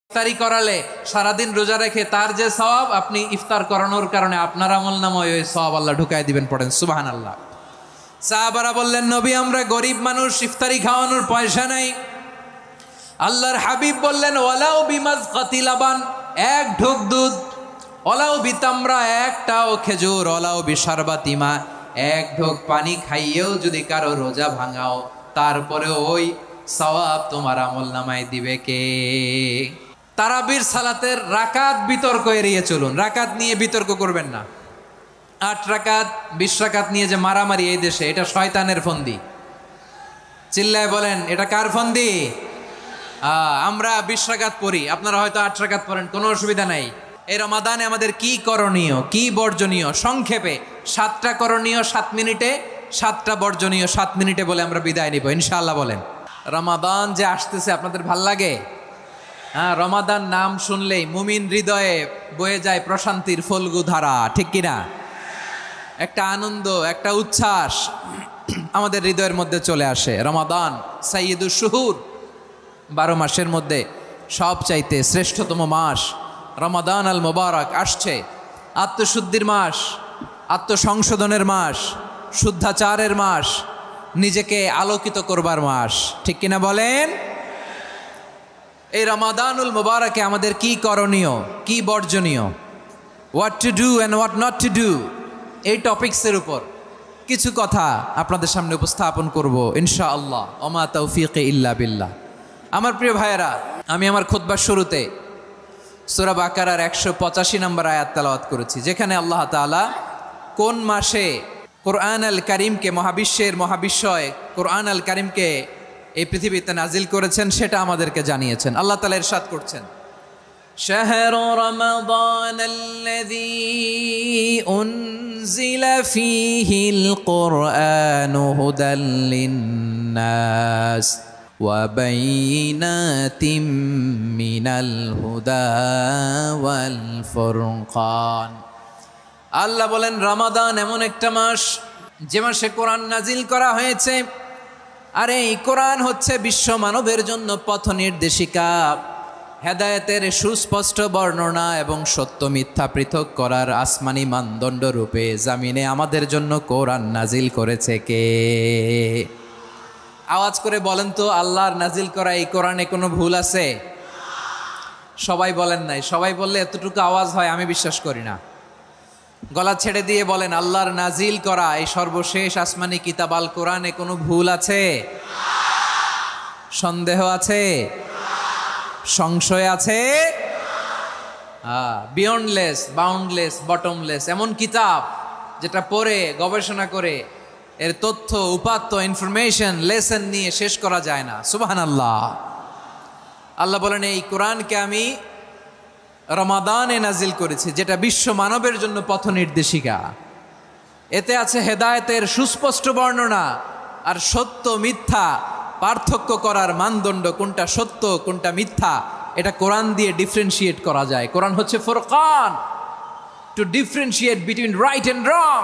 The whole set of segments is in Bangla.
ইফতারি করালে সারাদিন রোজা রেখে তার যে সওয়াব, আপনি ইফতার করানোর কারণে আপনার আমলনামায় ওই সওয়াব আল্লাহ ঢুকাই দিবেন। পড়েন সুবহানাল্লাহ। সাহাবারা বললেন, নবী আমরা গরিব মানুষ, ইফতারি খাওয়ানোর পয়সা নাই। আল্লাহর হাবিব বললেন, ওয়ালাউ বিমাজকাতি লাবান, এক ঢোক দুধ, ওয়ালাউ বিতামরা, একটাও খেজুর, ওয়ালাউ বিশারবাতি মা, এক ঢোক পানি খাইয়েও যদি কারো রোজা ভাঙাও, তারপরে ওই সওয়াব তোমার আমলনামায় দিবে কে? তারাবির সালাতের রাকাত বিতর্ক এড়িয়ে চলুন। রাকাত নিয়ে বিতর্ক করবেন না। 8 রাকাত 20 রাকাত নিয়ে যে মারামারি এই দেশে, এটা শয়তানের ফন্দি। চিল্লায় বলেন, এটা কার ফন্দি? আমরা 20 রাকাত পড়ি, আপনারা হয়তো 8 রাকাত পড়েন, কোনো অসুবিধা নাই। এই রমাদানে আমাদের কি করণীয়, কি বর্জনীয়? সংক্ষেপে 7টা করণীয় 7 মিনিটে, 7টা বর্জনীয় 7 মিনিটে বলে আমরা বিদায় নিব ইনশাআল্লাহ। বলেন, রমাদান যে আসতেছে আপনাদের ভাল লাগে? রমাদান নাম শুনলেই মুমিন হৃদয়ে বয়ে যায় প্রশান্তির ফল্গু ধারা, ঠিক কিনা? একটা আনন্দ, একটা উচ্ছ্বাস আমাদের হৃদয়ের মধ্যে চলে আসে। রমাদান সাইয়্যিদুশ শুহুর, 12 মাসের মধ্যে সবচাইতে শ্রেষ্ঠতম মাস রমাদান আল মুবারক আসছে। আত্মশুদ্ধির মাস, আত্মসংশোধনের মাস, শুদ্ধাচারের মাস, নিজেকে আলোকিত করবার মাস, ঠিক কিনা বলেন? এই রমাদানুল মুবারকে আমাদের কি করণীয়, কি বর্জনীয়, what to do and what not to do, এই টপিকসের উপর কিছু কথা আপনাদের সামনে উপস্থাপন করব ইনশাআল্লাহ। ওমা তাওফীকি ইল্লা বিল্লাহ। আমার প্রিয় ভাইয়েরা, আমি আমার খুতবার শুরুতে সূরা বাকারার 185 নম্বর আয়াত তেলাওয়াত করেছি, যেখানে আল্লাহ তাআলা কোন মাসে কোরআন আল কারীমকে, মহাবিশ্বের মহাবিশ্বয় কোরআন আল কারীমকে এই পৃথিবীতে নাজিল করেছেন সেটা আমাদেরকে জানিয়েছেন। আল্লাহ তাআলা ইরশাদ করছেন, শাহরু রমাদানাল্লাযী উনজিলা ফীহিল কুরআনু হুদাল লিন্নাস ওয়া বাইয়িনাতিম মিনাল হুদা ওয়াল ফুরকান। আল্লাহ বলেন, রমাদান এমন একটা মাস যে মাসে কোরআন নাজিল করা হয়েছে। আর এই কোরআন হচ্ছে বিশ্ব মানবের জন্য পথ নির্দেশিকা, হেদায়েতের সুস্পষ্ট বর্ণনা এবং সত্য মিথ্যা পৃথক করার আসমানি মানদণ্ড রূপে জামিনে আমাদের জন্য কোরআন নাজিল করেছে কে? আওয়াজ করে বলেন তো, আল্লাহর নাজিল করা এই কোরআনে কোনো ভুল আছে? সবাই বলেন নাই। সবাই বললে এতটুকু আওয়াজ হয় আমি বিশ্বাস করি না। গলা ছেড়ে দিয়ে বলেন, আল্লাহর নাজিল করা এই সর্বশেষ আসমানি কিতাব আল কোরআনে কোনো ভুল আছে? সন্দেহ আছে? সংশয় আছে? বিয়ন্ডলেস, বাউন্ডলেস, বটমলেস, এমন কিতাব যেটা পড়ে গবেষণা করে এর তথ্য, উপাত্ত, ইনফরমেশন, লেসন নিয়ে শেষ করা যায় না। সুবহানাল্লাহ। আল্লাহ বলেন, এই কোরআনকে আমি রমাদানে নাজিল করেছি, যেটা বিশ্ব মানবের জন্য পথ নির্দেশিকা। এতে আছে হেদায়েতের সুস্পষ্ট বর্ণনা আর সত্য মিথ্যা পার্থক্য করার মানদণ্ড, কোনটা সত্য কোনটা মিথ্যা এটা কোরআন দিয়ে ডিফারেন্সিয়েট করা যায়। কোরআন হচ্ছে Furqan, two differentiate between right and রং।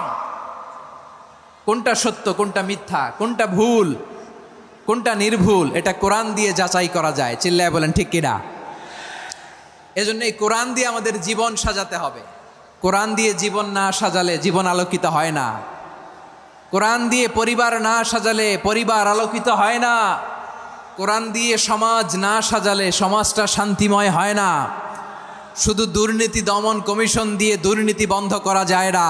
কোনটা সত্য, কোনটা মিথ্যা, কোনটা ভুল, কোনটা নির্ভুল, এটা কোরআন দিয়ে যাচাই করা যায়। চিল্লায় বলেন ঠিক কিনা? এজন্য এই কোরআন দিয়ে আমাদের জীবন সাজাতে হবে। কোরআন দিয়ে জীবন না সাজালে জীবন আলোকিত হয় না। কোরআন দিয়ে পরিবার না সাজালে পরিবার আলোকিত হয় না। কোরআন দিয়ে সমাজ না সাজালে সমাজটা শান্তিময় হয় না। শুধু দুর্নীতি দমন কমিশন দিয়ে দুর্নীতি বন্ধ করা যায় না।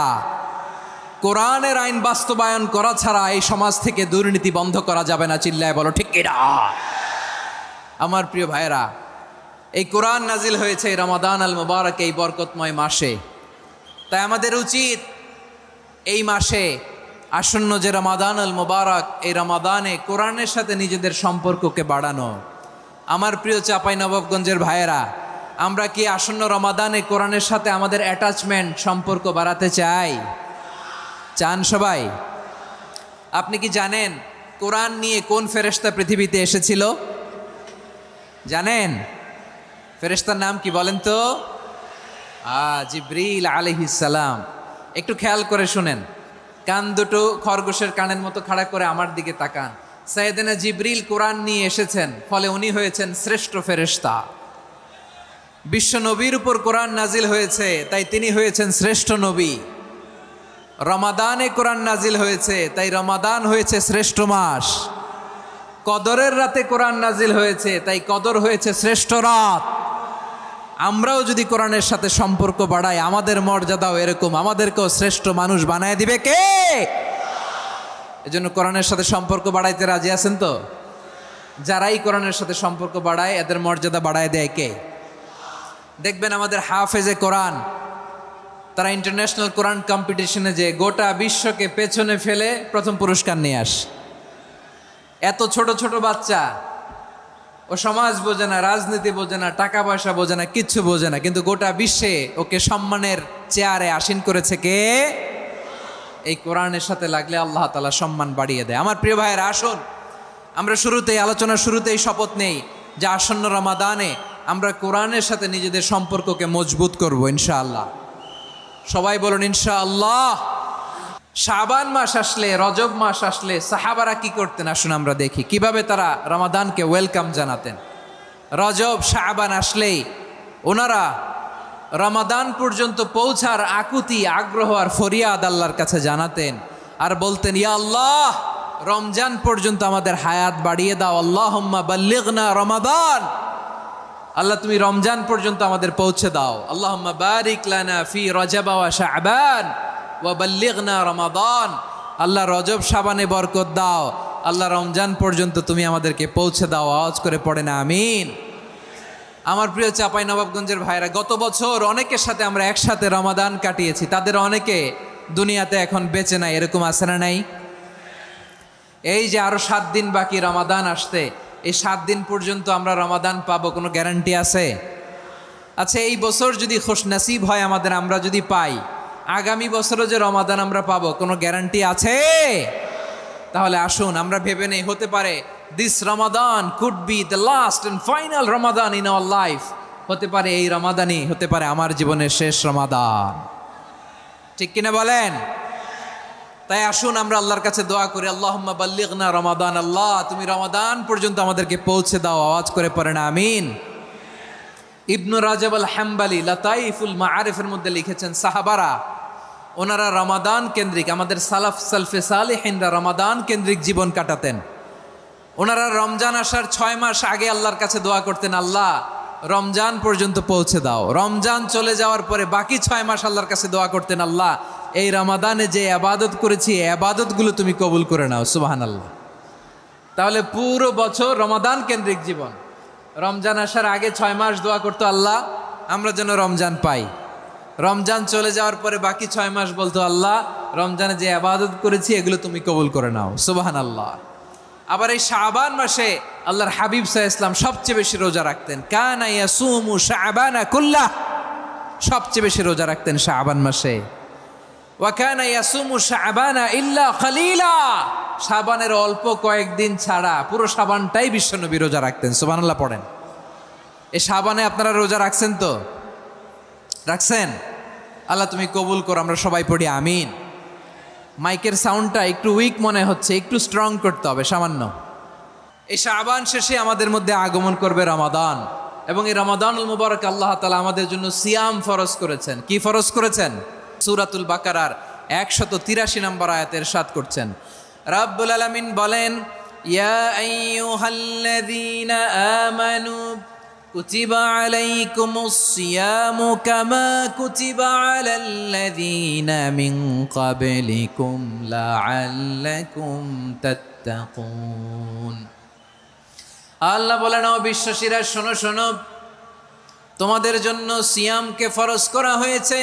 কোরআনের আইন বাস্তবায়ন করা ছাড়া এই সমাজ থেকে দুর্নীতি বন্ধ করা যাবে না। চিল্লায় বলো ঠিক কিনা? আমার প্রিয় ভাইয়েরা, এই কোরআন নাজিল হয়েছে এই রমাদান আল মুবারক, এই বরকতময় মাসে। তাই আমাদের উচিত এই মাসে আসন্ন যে রমাদান আল মুবারক, এই রমাদানে কোরআনের সাথে নিজেদের সম্পর্ককে বাড়ানো। আমার প্রিয় চাঁপাইনবাবগঞ্জের ভাইয়েরা, আমরা কি আসন্ন রমাদানে কোরআনের সাথে আমাদের অ্যাটাচমেন্ট, সম্পর্ক বাড়াতে চাই? চান সবাই? আপনি কি জানেন কোরআন নিয়ে কোন ফেরেশতা পৃথিবীতে এসেছিল? জানেন? ফেরেশতার নাম কি বলেন তো? জিবরিল আলাইহিস সালাম। একটু খেয়াল করে শুনেন, কান দুটো খরগোশের কানের মতো খাড়া করে আমার দিকে তাকান। সাইয়েদনা জিবরিল কোরআন নিয়ে এসেছেন, ফলে উনি হয়েছেন শ্রেষ্ঠ ফেরেশতা। বিশ্ব নবীর উপর কোরআন নাজিল হয়েছে, তাই তিনি হয়েছেন শ্রেষ্ঠ নবী। রমাদানে কোরআন নাজিল হয়েছে, তাই রমাদান হয়েছে শ্রেষ্ঠ মাস। কদরের রাতে কোরআন নাজিল হয়েছে, তাই কদর হয়েছে শ্রেষ্ঠ রাত। আমরাও যদি কোরআনের সাথে সম্পর্ক বাড়াই, আমাদের মর্যাদাও এরকম, আমাদেরকেও শ্রেষ্ঠ মানুষ বানায় দিবে কে? এজন্য কোরআনের সাথে সম্পর্ক বাড়াইতে রাজি আছেন তো? যারাই কোরআনের সাথে সম্পর্ক বাড়ায় এদের মর্যাদা বাড়ায় দেয় কে? দেখবেন আমাদের হাফেজে কোরআন, তারা ইন্টারন্যাশনাল কোরআন কম্পিটিশনে যে গোটা বিশ্বকে পেছনে ফেলে প্রথম পুরস্কার নিয়ে আসে। এত ছোট ছোট বাচ্চা, ও সমাজ বোঝে না, রাজনীতি বোঝে না, টাকা পয়সা বোঝে না, কিচ্ছু বোঝে না, কিন্তু গোটা বিশ্বে ওকে সম্মানের চেয়ারে আসীন করেছে কে? এই কোরআনের সাথে লাগলে আল্লাহ তাআলা সম্মান বাড়িয়ে দেয়। আমার প্রিয় ভাইয়েরা, আসুন আমরা আলোচনার শুরুতেই শপথ নেই যে আসন্ন রমাদানে আমরা কোরআনের সাথে নিজেদের সম্পর্ককে মজবুত করব ইনশাআল্লাহ। সবাই বলুন ইনশাআল্লাহ। শাবান মাস আসলে, রজব মাস আসলে সাহাবারা কি করতেন আসুন আমরা দেখি কিভাবে তারা রমাদানকে ওয়েলকাম জানাতেন। রজব শাবান আসলেই ওনারা রমাদান পর্যন্ত পৌঁছার আকুতি, আগ্রহ আর ফরিয়াদ আল্লাহর কাছে জানাতেন আর বলতেন, ইয়া আল্লাহ, রমজান পর্যন্ত আমাদের হায়াত বাড়িয়ে দাও। আল্লাহুম্মা বাল্লিগনা রমাদান, আল্লাহ তুমি রমজান পর্যন্ত আমাদের পৌঁছে দাও। আল্লাহুম্মা বারিক লানা ফি রজব ওয়া শাবান ওয়া বাল্লিগনা রমাদান, আল্লাহ রজব শাবানে বরকত দাও, আল্লাহ রমজান পর্যন্ত তুমি আমাদেরকে পৌঁছে দাও। আওয়াজ করে পড়ে না আমিন। আমার প্রিয় চাঁপাইনবাবগঞ্জের ভাইরা, গত বছর অনেকের সাথে আমরা একসাথে রমাদান কাটিয়েছি, তাদের অনেকে দুনিয়াতে এখন বেঁচে নাই, এরকম আছে না নাই? এই যে আরো 7 দিন বাকি রমাদান আসতে, এই 7 দিন পর্যন্ত আমরা রমাদান পাবো, কোনো গ্যারান্টি আছে? আচ্ছা, এই বছর যদি খুশনসিব হয় আমাদের, আমরা যদি পাই, আগামী বছরও যে রমাদান আমরা পাবো, কোনো গ্যারান্টি আছে? তাহলে আসুন আমরা ভেবে নেই, হতে পারে this Ramadan could be the last and final Ramadan in our life. হতে পারে এই রমাদানই হতে পারে আমার জীবনের শেষ রমাদান। ঠিক কিনা বলেন? তাই আসুন আমরা আল্লাহর কাছে দোয়া করি, আল্লাহুম্মা বাল্লিগনা রমাদান, আল্লাহ তুমি রমাদান পর্যন্ত আমাদেরকে পৌঁছে দাও। আওয়াজ করে পড়েন আমিন। ইবনু রাজব আল হাম্বালি লাতাইফুল মাআরিফের মধ্যে লিখেছেন, সাহাবারা ওনারা রমাদান কেন্দ্রিক, আমাদের সালফে সালেহিনরা রমাদান কেন্দ্রিক জীবন কাটাতেন। ওনারা রমজান আসার 6 মাস আগে আল্লাহর কাছে দোয়া করতেন, আল্লাহ রমজান পর্যন্ত পৌঁছে দাও। রমজান চলে যাওয়ার পরে বাকি 6 মাস আল্লাহর কাছে দোয়া করতেন, আল্লাহ এই রমাদানে যে ইবাদত করেছি এই ইবাদতগুলো তুমি কবুল করে নাও। সুবহানাল্লাহ। তাহলে পুরো বছর রমাদান কেন্দ্রিক জীবন। রমজান আসার আগে 6 মাস দোয়া করতো, আল্লাহ আমরা যেন রমজান পাই। রমজান চলে যাওয়ার পরে বাকি 6 মাস বলতো, আল্লাহ রমজানে যে ইবাদত করেছি এগুলো তুমি কবুল করে নাও। সুবহানাল্লাহ। আবার এই শাবান মাসে আল্লাহর হাবিব সাল্লাল্লাহু আলাইহি ওয়াসাল্লাম সবচেয়ে বেশি রোজা রাখতেন। কানা ইয়াসুমু শাবানা কুল্লাহ, সবচেয়ে বেশি রোজা রাখতেন শাবান মাসে। ওয়া কানা ইয়াসুমু শাবানা ইল্লা কলিলা, শাবানের অল্প কয়েকদিন ছাড়া পুরো শাবানটাই বিশ্বনবী রোজা রাখতেন। সুবহানাল্লাহ পড়েন। এই শাবানে আপনারা রোজা রাখছেন তো? রাখছেন? আল্লাহ তুমি কবুল করো, আমরা সবাই পড়ি আমিন। মাইকের সাউন্ডটা একটু উইক মনে হচ্ছে, একটু স্ট্রং করতে হবে সামান্য। এই শাবান শেষে আমাদের মধ্যে আগমন করবে রমাদান, এবং এই রমাদানুল মুবারক আল্লাহ তাআলা আমাদের জন্য সিয়াম ফরজ করেছেন। কি ফরজ করেছেন? সূরাতুল বাকারার 183 নম্বর আয়াতে ইরশাদ করছেন, রাব্বুল আলামিন বলেন, ইয়া আইয়ুহাল্লাযীনা আমানু কুতিবা আলাইকুমুস সিয়ামু কামা কুতিবা আলাল্লাযীনা মিন ক্বাবলিকুম লাআল্লাকুম তাত্তাকুন। আল্লাহ বলেন, ও বিশ্বাসীরা শোনো শোনো, তোমাদের জন্য সিয়ামকে ফরজ করা হয়েছে,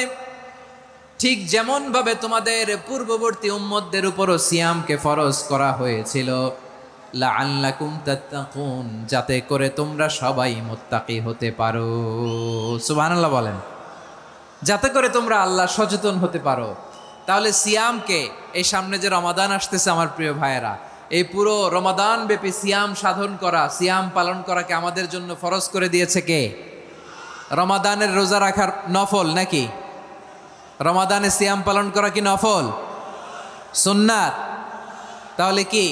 ঠিক যেমন ভাবে তোমাদের পূর্ববর্তী উম্মতদের উপরও সিয়ামকে ফরজ করা হয়েছিল, লাআল্লাকুম তাত্তাকুন, যাতে করে তোমরা সবাই মুত্তাকি হতে পারো। সুবহানাল্লাহ বলেন, যাতে করে তোমরা আল্লাহ সচেতন হতে পারো। তাহলে সিয়ামকে, এই সামনে যে রমাদান আসতেছে আমার প্রিয় ভাইয়েরা, এই পুরো রমাদান ব্যাপী সিয়াম সাধন করা, সিয়াম পালন করাকে আমাদের জন্য ফরজ করে দিয়েছে কে? রমাদানের রোজা রাখার নফল নাকি? রমাদানে সিয়াম পালন করা কি নফল? সুন্নাত? তাহলে কি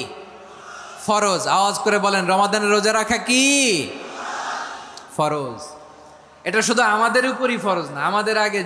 ফরজ? আওয়াজ করে বলেন, রমাদানের রোজা রাখা কি ফরজ? এটা শুধু আমাদের উপরই ফরজ না, আমাদের আগে